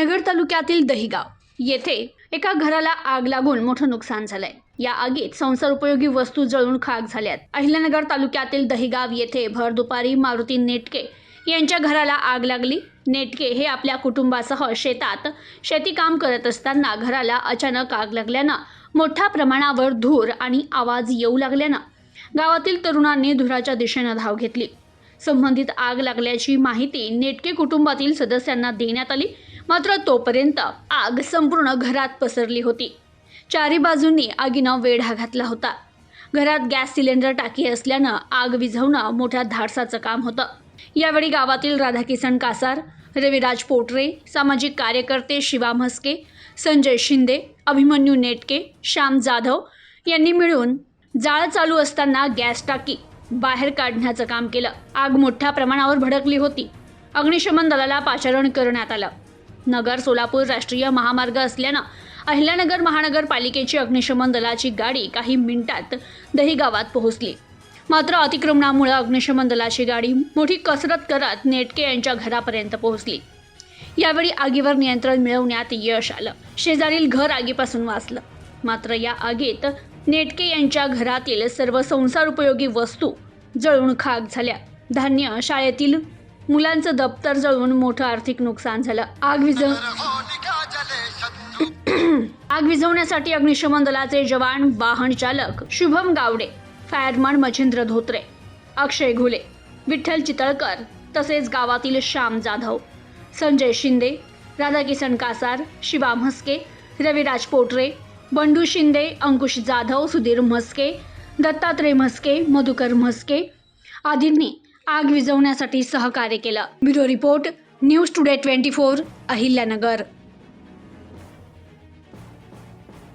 नगर तालुक्यातील दहिगाव येथे एका घराला आग लागून मोठं नुकसान झालंय। या आगीत संसार उपयोगी वस्तू जळून खाक झाल्यात। अहिल्यानगर तालुक्यातील दहिगाव येथे भर दुपारी मारुती नेटके यांच्या घराला आग लागली। नेटके हे आपल्या कुटुंबासह शेतात शेती काम करत असताना घराला अचानक आग लागल्यानं मोठ्या प्रमाणावर धूर आणि आवाज येऊ लागल्यानं गावातील तरुणांनी धुराच्या दिशेने धाव घेतली। संबंधित आग लागल्याची माहिती नेटके कुटुंबातील सदस्यांना देण्यात आली, मात्र तोपर्यंत आग संपूर्ण घरात पसरली होती। चारी बाजूंनी आगीनं वेढा घातला होता। घरात गॅस सिलेंडर टाकी असल्यानं आग विझवणं मोठ्या धाडसाचं काम होतं। यावेळी गावातील राधाकिसन कासार, रविराज पोटरे, सामाजिक कार्यकर्ते शिवा म्हस्के, संजय शिंदे, अभिमन्यू नेटके, श्याम जाधव यांनी मिळून जाळ चालू असताना गॅस टाकी बाहेर काढण्याचं काम केलं। आग मोठ्या प्रमाणावर भडकली होती। अग्निशमन दलाला पाचारण करण्यात आलं। नगर सोलापूर राष्ट्रीय महामार्ग असल्यानं अहिल्यानगर महानगरपालिकेची अग्निशमन दलाची गाडी काही मिनिटात दहिगावात पोहोचली, मात्र अतिक्रमणामुळे अग्निशमन दलाची गाडी मोठी कसरत करत नेटके यांच्या घरापर्यंत पोहोचली। यावेळी आगीवर नियंत्रण मिळवण्यात यश आलं। शेजारील घर आगीपासून वाचलं, मात्र या आगीत नेटके यांच्या घरातील सर्व संसार उपयोगी वस्तू जळून खाक झाल्या। धान्य, शाळेतील मुलांचं दप्तर जळून मोठं आर्थिक नुकसान झालं। आग विझवण्यासाठी अग्निशमन दलाचे जवान, वाहन चालक शुभम गावडे, फायरमन मच्छिंद्र धोत्रे, अक्षय घुले, विठ्ठल चितळकर तसेच गावातील श्याम जाधव, संजय शिंदे, राधाकिसन कासार, शिवा म्हस्के, रविराज पोटरे, बंडू शिंदे, अंकुश जाधव, सुधीर म्हस्के, दत्तात्रय म्हस्के, मधुकर म्हस्के आदींनी आग विझवण्यासाठी सहकार्य केलं। Bureau report, news today 24, Ahilyanagar.